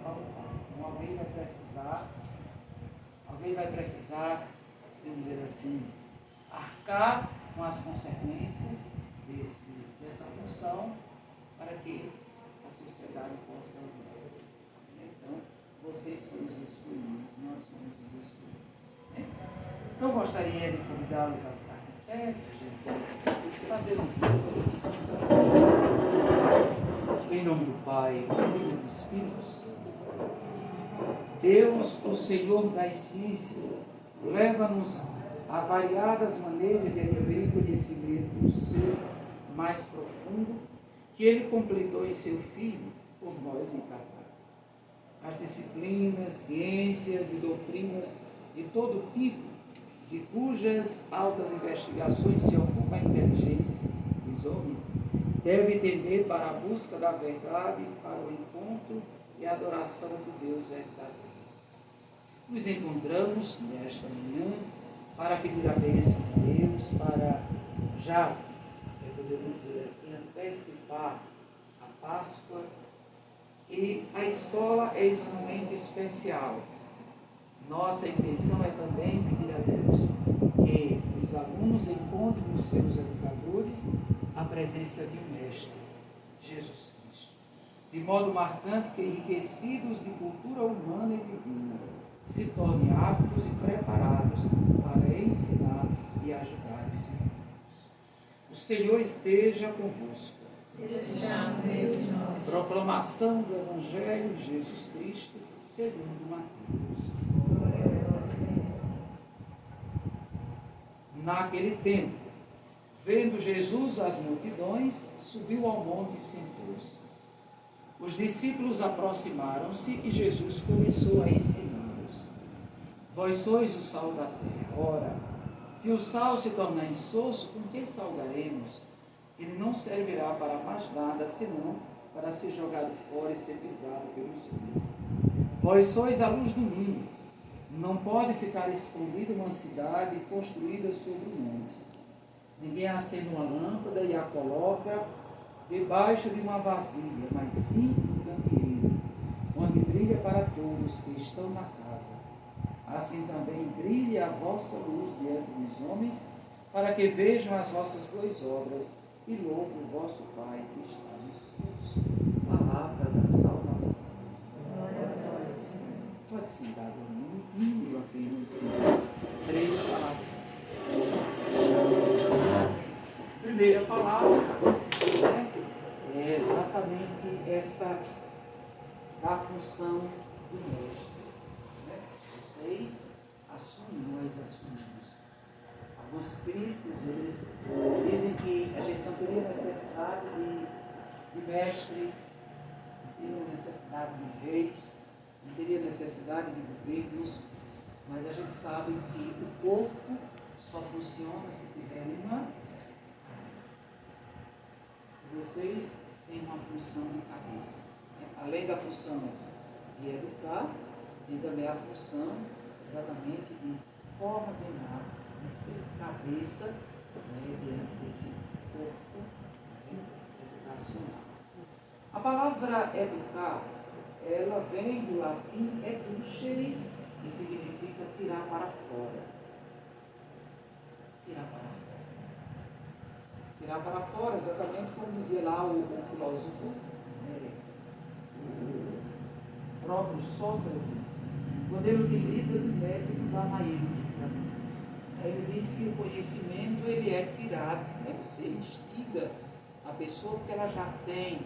para o Pai. Então alguém vai precisar, vamos dizer assim, arcar com as consequências dessa função para que a sociedade possa viver. Então, vocês foram os escolhidos, nós somos os escolhidos. Então, gostaria de convidá-los a ficar de pé, fazer um pouco de Santo. Em nome do Pai, do Filho e do Espírito Santo. Deus, o Senhor das ciências, leva-nos a variadas maneiras de adquirir conhecimento do ser mais profundo que Ele completou em seu Filho por nós encarnados. As disciplinas, ciências e doutrinas de todo tipo, de cujas altas investigações se ocupa a inteligência dos homens, deve tender para a busca da verdade, para o encontro e a adoração do Deus verdadeiro. Nos encontramos nesta manhã para pedir a bênção de Deus, para já, podemos dizer assim, antecipar a Páscoa. E a escola é esse momento especial. Nossa intenção é também pedir a Deus que os alunos encontrem nos seus educadores a presença de um mestre, Jesus Cristo. De modo marcante que, enriquecidos de cultura humana e divina, se tornem aptos e preparados para ensinar e ajudar os irmãos. O Senhor esteja convosco. Proclamação do Evangelho de Jesus Cristo segundo Mateus. Naquele tempo, vendo Jesus as multidões, subiu ao monte e sentou-se. Os discípulos aproximaram-se e Jesus começou a ensiná-los. Vós sois o sal da terra. Ora, se o sal se tornar insosso, com que salgaremos? Ele não servirá para mais nada, senão para ser jogado fora e ser pisado pelos homens. Vós sois a luz do mundo. Não pode ficar escondida uma cidade construída sobre um monte. Ninguém acende uma lâmpada e a coloca debaixo de uma vasilha, mas sim no candeeiro, onde brilha para todos que estão na casa. Assim também brilhe a vossa luz diante dos homens, para que vejam as vossas boas obras e louvem o vosso Pai que está nos céus. Palavra da salvação. Pode sentar um minutinho, apenas três palavras. Primeira palavra, é exatamente essa da função do mestre. Vocês assumem, nós assumimos. Alguns críticos, eles dizem que a gente não teria necessidade de mestres, não teria necessidade de reis, não teria necessidade de governos, mas a gente sabe que o corpo só funciona se tiver uma cabeça. Vocês têm uma função de cabeça. Além da função de educar, tem também a função exatamente de coordenar, de ser cabeça diante desse corpo educacional. A palavra educar, ela vem do latim educere, que significa tirar para fora. Tirar para fora. Tirar para fora, exatamente como dizia lá o filósofo, o próprio Sócrates, quando ele utiliza do método da maêutica. Ele diz que o conhecimento ele é tirado, você instiga a pessoa porque ela já tem.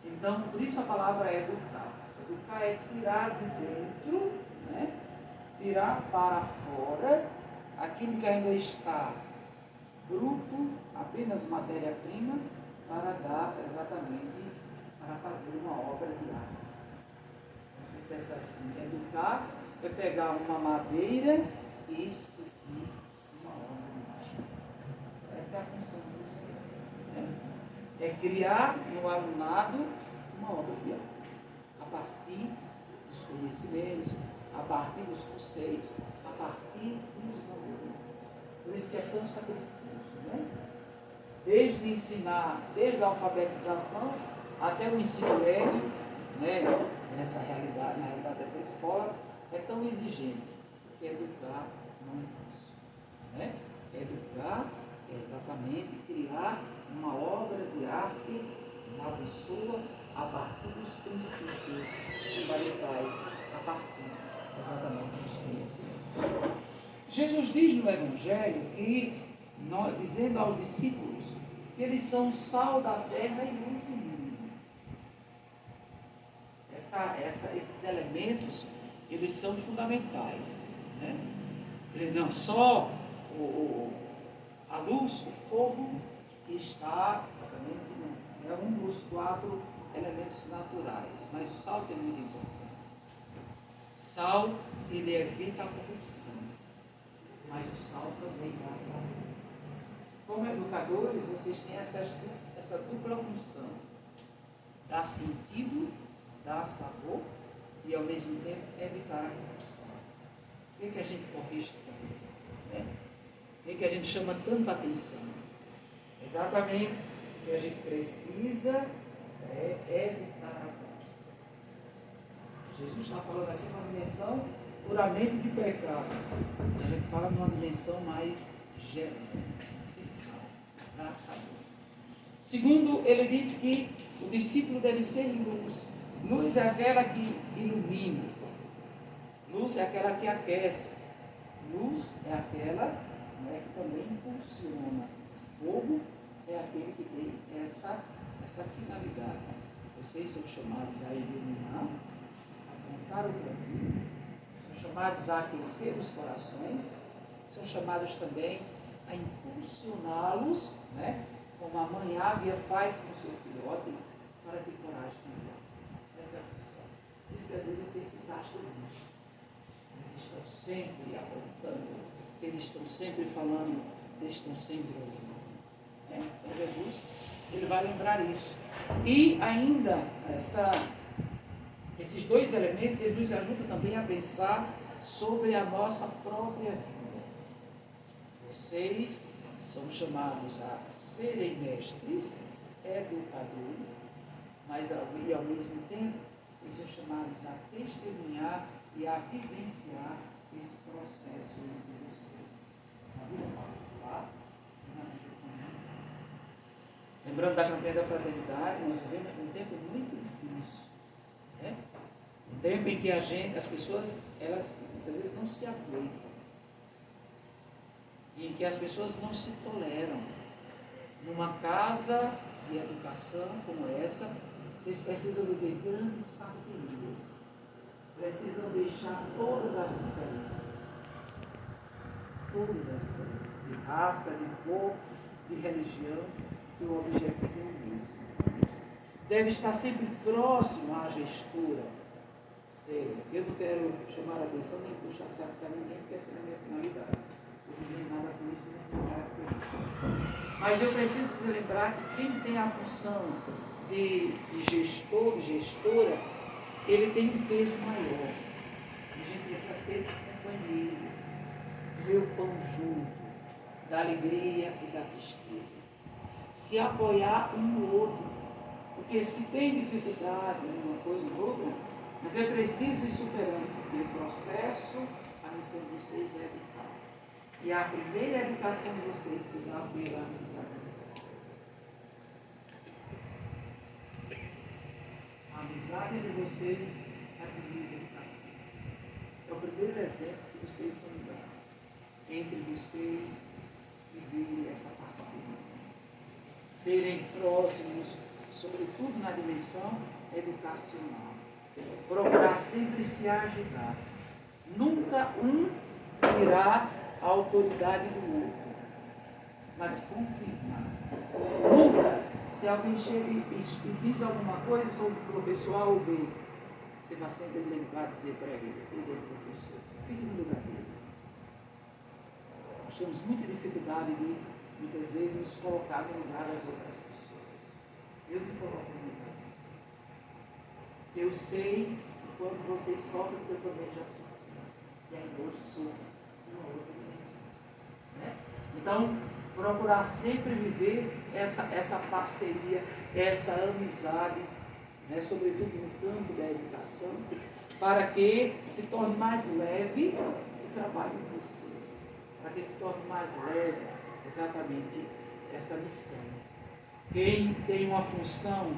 Então, por isso a palavra é educar. Educar é tirar de dentro, tirar para fora aquilo que ainda está bruto, apenas matéria-prima, para dar exatamente, para fazer uma obra de arte. Não sei se é assim. Educar é pegar uma madeira e esculpir uma obra de arte. Essa é a função de vocês. É criar no alunado uma obra de arte. A partir dos conhecimentos, a partir dos conceitos, a partir dos valores. Por isso que é tão sacrifício, Desde ensinar, desde a alfabetização até o ensino médio, né, nessa realidade, na realidade dessa escola, é tão exigente, porque educar não é fácil. Né? Educar é exatamente criar uma obra de arte na pessoa a partir dos princípios fundamentais, a partir exatamente dos conhecimentos. Jesus diz no Evangelho que, dizendo aos discípulos, que eles são sal da terra e luz do mundo. Esses elementos, eles são fundamentais. Né? Ele não só a luz, o fogo, que está exatamente, é um dos 4 elementos naturais, mas o sal tem muita importância. Sal, ele evita a corrupção, mas o sal também dá sabor. Como educadores, vocês têm essa dupla função: dar sentido, dar sabor e ao mesmo tempo evitar a corrupção. O que a gente corrige também? Né? O que a gente chama tanta atenção? Exatamente o que a gente precisa é evitar a corrupção. Jesus está falando aqui de uma dimensão puramente de pecado. A gente fala de uma dimensão mais geral, sal, dá sabor. Segundo, ele diz que o discípulo deve ser luz. Luz é aquela que ilumina. Luz é aquela que aquece. Luz é aquela, né, que também impulsiona. Fogo é aquele que tem essa finalidade. Vocês são chamados a iluminar, a apontar o caminho, são chamados a aquecer os corações, são chamados também a impulsioná-los, né, como a mãe águia faz com o seu filhote, para ter coragem de andar. Essa é a função. Por isso que às vezes vocês se gastam muito. Eles estão sempre apontando, eles estão sempre falando, vocês estão sempre ouvindo. Jesus, ele vai lembrar isso. E ainda, esses 2 elementos, ele nos ajuda também a pensar sobre a nossa própria vida. Vocês são chamados a serem mestres, educadores, mas e ao mesmo tempo, vocês são chamados a testemunhar e a vivenciar esse processo de vocês. Na vida particular e na vida comunitária. Lembrando da campanha da fraternidade, nós vivemos num tempo muito difícil. Né? Um tempo em que as pessoas, elas muitas vezes não se aguentam. E em que as pessoas não se toleram. Numa casa de educação como essa, vocês precisam viver grandes parcerias. Precisam deixar todas as diferenças. Todas as diferenças. De raça, de cor, de religião, que o objetivo é o mesmo. Deve estar sempre próximo à gestura. Sério. Eu não quero chamar a atenção nem puxar saco para ninguém, porque essa não é a minha finalidade. Eu não tenho nada com isso, nem tenho nada com isso. Mas eu preciso te lembrar que quem tem a função de gestor, de gestora, ele tem um peso maior. A gente precisa ser companheiro, ver o pão junto, da alegria e da tristeza. Se apoiar um no outro. Porque se tem dificuldade em uma coisa ou outra, mas é preciso ir superando, porque o processo, a missão de vocês é educar. E a primeira educação de vocês se dá pela amizade de vocês. A amizade de vocês é a primeira educação. É o primeiro exemplo que vocês são dados. Entre vocês viverem essa parceria. Serem próximos, sobretudo na dimensão educacional. Procurar sempre se ajudar. Nunca um irá a autoridade do outro, mas confirmar. Nunca, se alguém chega e diz alguma coisa sobre o professor A ou B, você vai sempre lembrar de dizer para ele, ele é o professor, fique no lugar dele. Nós temos muita dificuldade de, muitas vezes, nos colocar no lugar das outras pessoas. Eu me coloco no lugar de vocês. Eu sei que quando vocês sofrem, eu também já sofri. E ainda hoje sofro uma outra dimensão. Né? Então, procurar sempre viver essa parceria, essa amizade né, sobretudo no campo da educação, para que se torne mais leve o trabalho de vocês, para que se torne mais leve exatamente essa missão. Quem tem uma função,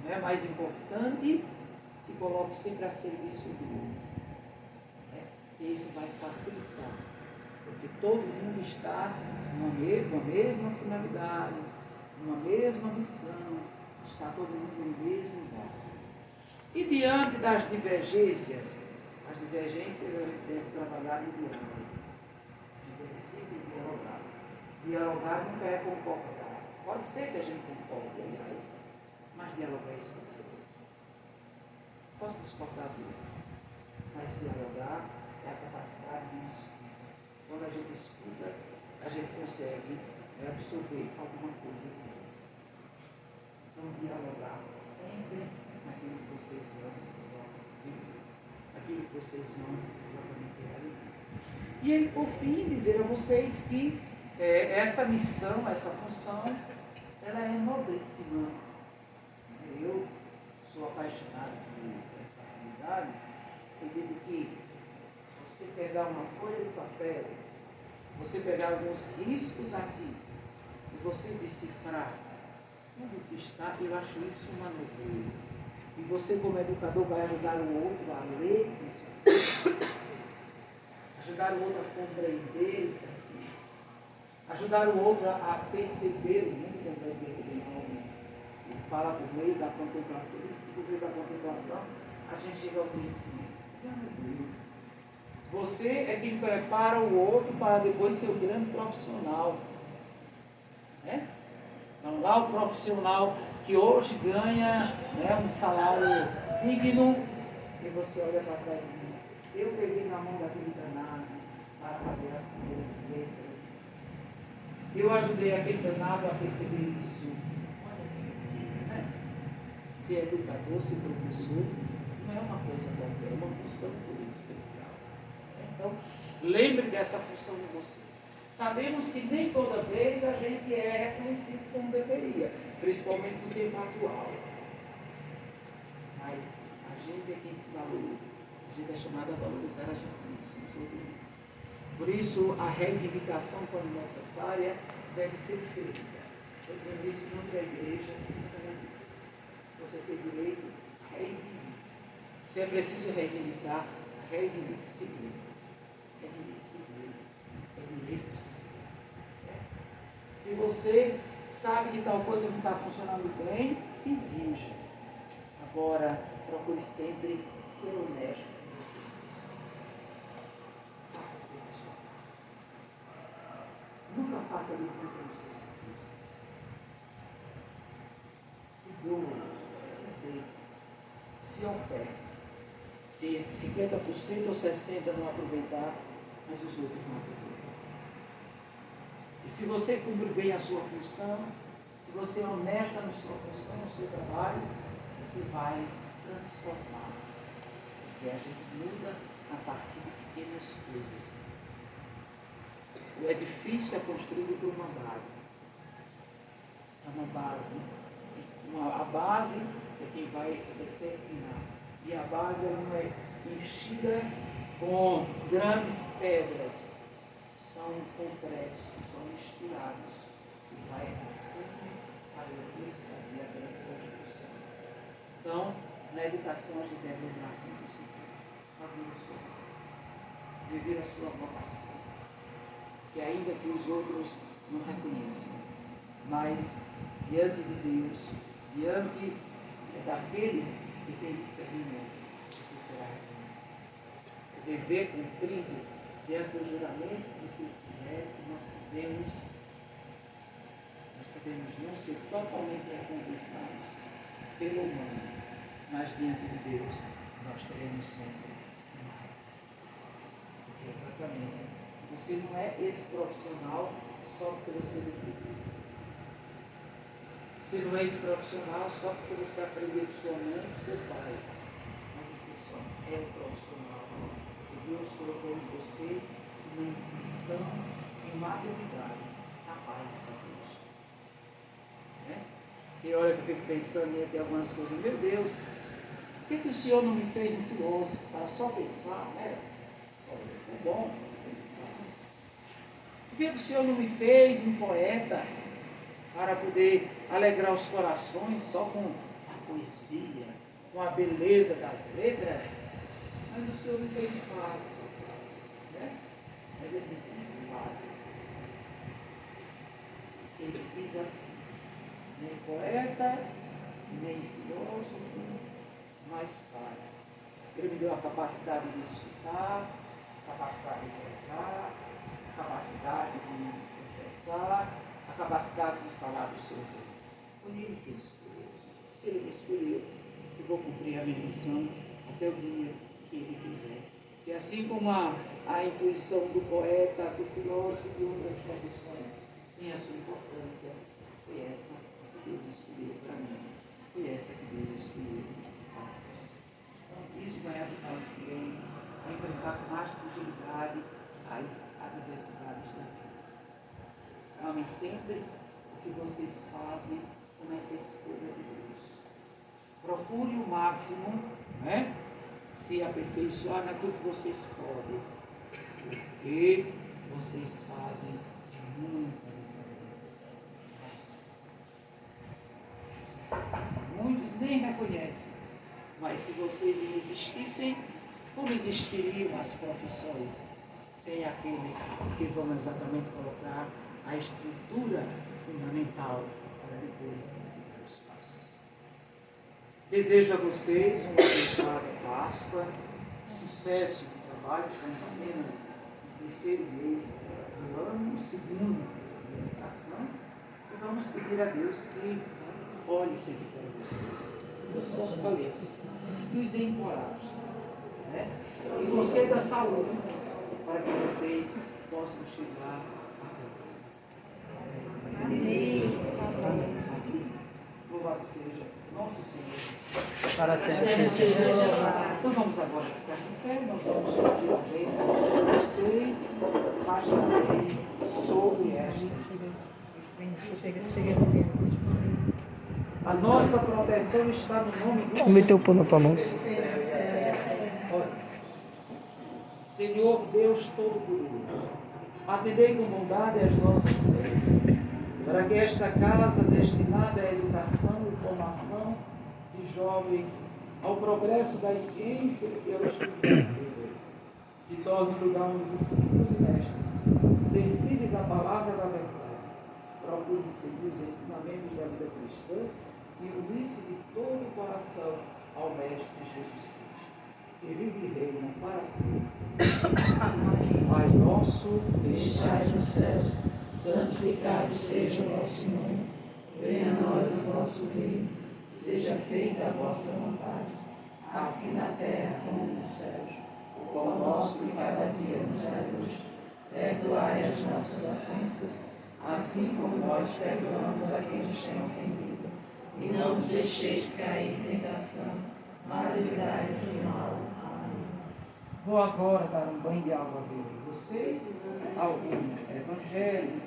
né, mais importante, se coloque sempre a serviço do outro. Né? E isso vai facilitar, porque todo mundo está numa mesma finalidade, numa mesma missão, está todo mundo no mesmo lugar. E diante das divergências, as divergências a gente deve trabalhar no diálogo. A gente sempre dialogar. Dialogar nunca é concordar. Pode ser que a gente concorde, aliás, mas dialogar é escutar o outro. Posso discordar do outro, mas dialogar é a capacidade de escuta. Quando a gente escuta, a gente consegue absorver alguma coisa do outro. Então, dialogar sempre naquilo que vocês amam, aquilo que vocês vão exatamente realizar. E aí, por fim, dizer a vocês que essa missão, essa função, ela é nobríssima. Eu sou apaixonado por essa realidade. Eu digo que você pegar uma folha de papel, você pegar alguns riscos aqui, e você decifrar tudo o que está, eu acho isso uma nobreza. E você, como educador, vai ajudar o outro a ler isso aqui, ajudar o outro a compreender isso aqui, ajudar o outro a perceber o mundo, como vai dizer de Alves, ele fala por meio da contemplação, e por meio da contemplação a gente chega ao conhecimento. Que nobreza! Você é quem prepara o outro para depois ser o grande profissional. Né? Então, lá o profissional que hoje ganha, né, um salário digno, e você olha para trás e diz: eu peguei na mão daquele danado para fazer as primeiras letras. Eu ajudei aquele danado a perceber isso. Olha que coisa, né? Ser educador, ser professor, não é uma coisa qualquer, é uma função muito especial. Então, lembre dessa função de vocês. Sabemos que nem toda vez a gente é reconhecido como deveria, principalmente no tempo atual. Mas a gente é quem se valoriza. A gente é chamado a valorizar a gente mesmo. Por isso, a reivindicação, quando necessária, deve ser feita. Estou dizendo isso em nome da igreja, se você tem direito, reivindique. Se é preciso reivindicar, reivindique-se mesmo. Reivindique-se mesmo. Se você sabe que tal coisa não está funcionando bem, exija. Agora, procure sempre ser honesto com você. Faça sempre a sua parte. Nunca faça de tudo nos seus serviços. Se doe, se dê, se oferte. Se 50% ou 60% não aproveitar, mas os outros não aproveitam. E se você cumpre bem a sua função, se você é honesta na sua função, no seu trabalho, você vai transformar. Porque a gente muda a partir de pequenas coisas. O edifício é construído por uma base. É uma base. A base é quem vai determinar. E a base não é enchida com grandes pedras. São complexos, são misturados. E vai para depois fazer a grande construção. Então, na educação a gente deve lembrar sempre o seguinte: fazer a sua parte, viver a sua vocação. Que ainda que os outros não reconheçam, mas diante de Deus, diante daqueles que têm discernimento, você será reconhecido. O dever cumprido diante do juramento que vocês fizerem, que nós fizemos, nós podemos não ser totalmente recompensados pelo humano, mas diante de Deus nós teremos sempre mais. Porque exatamente, você não é esse profissional só porque você decidiu. Você não é esse profissional só porque você aprendeu com sua mãe e com seu pai. Mas você só é o profissional. Deus colocou em você uma intuição e uma habilidade capaz de fazer isso. Né? E olha que eu fico pensando em ter algumas coisas, meu Deus, que o Senhor não me fez um filósofo para só pensar, né? É bom pensar. Por que o Senhor não me fez um poeta para poder alegrar os corações só com a poesia, com a beleza das letras? Mas o Senhor me fez padre, né? Mas Ele me fez padre. Ele quis assim, nem poeta, nem filósofo, mas padre. Ele me deu a capacidade de escutar, a capacidade de rezar, a capacidade de confessar, a capacidade de falar do seu reino. Foi Ele que escolheu. Se Ele me escolheu, eu vou cumprir a minha missão até o dia que Ele quiser. E assim como a intuição do poeta, do filósofo e de outras profissões tem a sua importância, foi essa que Deus escolheu para mim. Foi essa que Deus escolheu para vocês. Então, isso vai ajudar também a enfrentar com mais tranquilidade as adversidades da vida. Amem sempre o que vocês fazem com essa escolha de Deus. Procure o máximo, né, se aperfeiçoar naquilo que vocês podem, porque vocês fazem muita diferença. Muitos nem reconhecem, mas se vocês não existissem, como existiriam as profissões sem aqueles que vão exatamente colocar a estrutura fundamental para depois seguir os passos? Desejo a vocês uma abençoada Páscoa, sucesso no trabalho. Estamos apenas no terceiro mês do ano, segundo a educação, e vamos pedir a Deus que olhe sempre para vocês, nos fortaleça, nos encoraje, né? E conceda saúde para que vocês possam chegar a Amém. Louvado seja nosso Senhor. Para sempre seja louvado. Então vamos agora ficar de pé, nós vamos pedir a bênção sobre vocês, baixa também sobre estas. A nossa proteção está no nome do Como meteu o pão na tua mão? Senhor Deus Todo-Poderoso, atendei com bondade as nossas preces, para que esta casa destinada à educação e formação de jovens, ao progresso das ciências e ao estudo das letras, se torne um lugar onde discípulos e mestres, sensíveis à palavra da verdade, procurem seguir os ensinamentos da vida cristã e unir-se de todo o coração ao Mestre Jesus Cristo, que vive e reina para sempre. Pai nosso, que estais nos céus, santificado seja o vosso nome. Venha a nós o vosso reino, seja feita a vossa vontade, assim na terra como nos céus. O pão nosso de cada dia nos dai hoje. Perdoai as nossas ofensas, assim como nós perdoamos a quem nos tem ofendido. E não nos deixeis cair em tentação, mas livrai-nos do mal. Amém. vou agora dar um banho de água benta. Vocês, algum evangelho,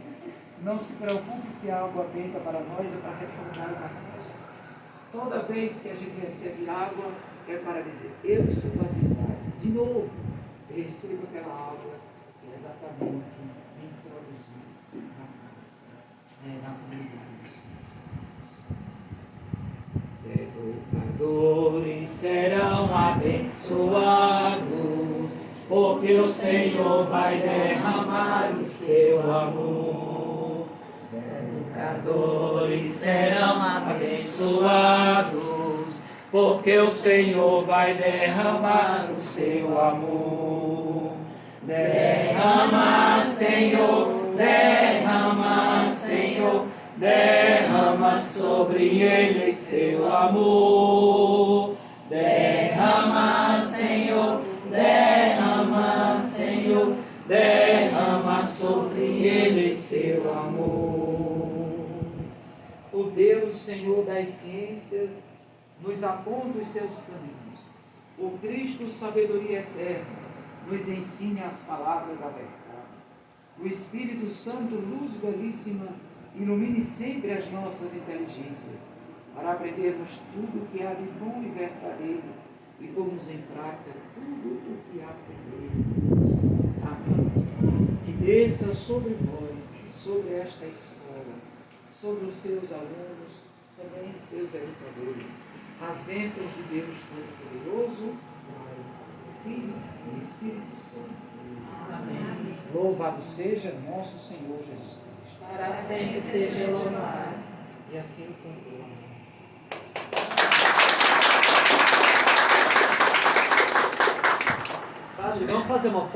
não se preocupe que a água benta para nós é para reformar o batismo. Toda vez que a gente recebe água, é para dizer, eu sou batizado. De novo, recebo aquela água que exatamente me introduziu na casa, na comunidade do Senhor. Educadores serão abençoados, porque o Senhor vai derramar o seu amor. Os educadores serão abençoados, porque o Senhor vai derramar o seu amor. Derrama, Senhor, derrama, Senhor, derrama sobre eles seu amor. Derrama, Senhor, derrama, Senhor, derrama sobre eles seu amor. O Deus, Senhor das ciências, nos aponta os seus caminhos. O Cristo, sabedoria eterna, nos ensine as palavras da verdade. O Espírito Santo, luz belíssima, ilumine sempre as nossas inteligências, para aprendermos tudo o que há de bom e verdadeiro e pomos em prática tudo o que aprendemos. Amém. Que desça sobre vós, sobre esta escola, sobre os seus alunos, também seus educadores, as bênçãos de Deus Todo-Poderoso, Pai, Filho e Espírito Santo. Amém. Louvado seja nosso Senhor Jesus Cristo. Para sempre seja louvado. E assim conclui a missa. Padre, vamos fazer uma foto.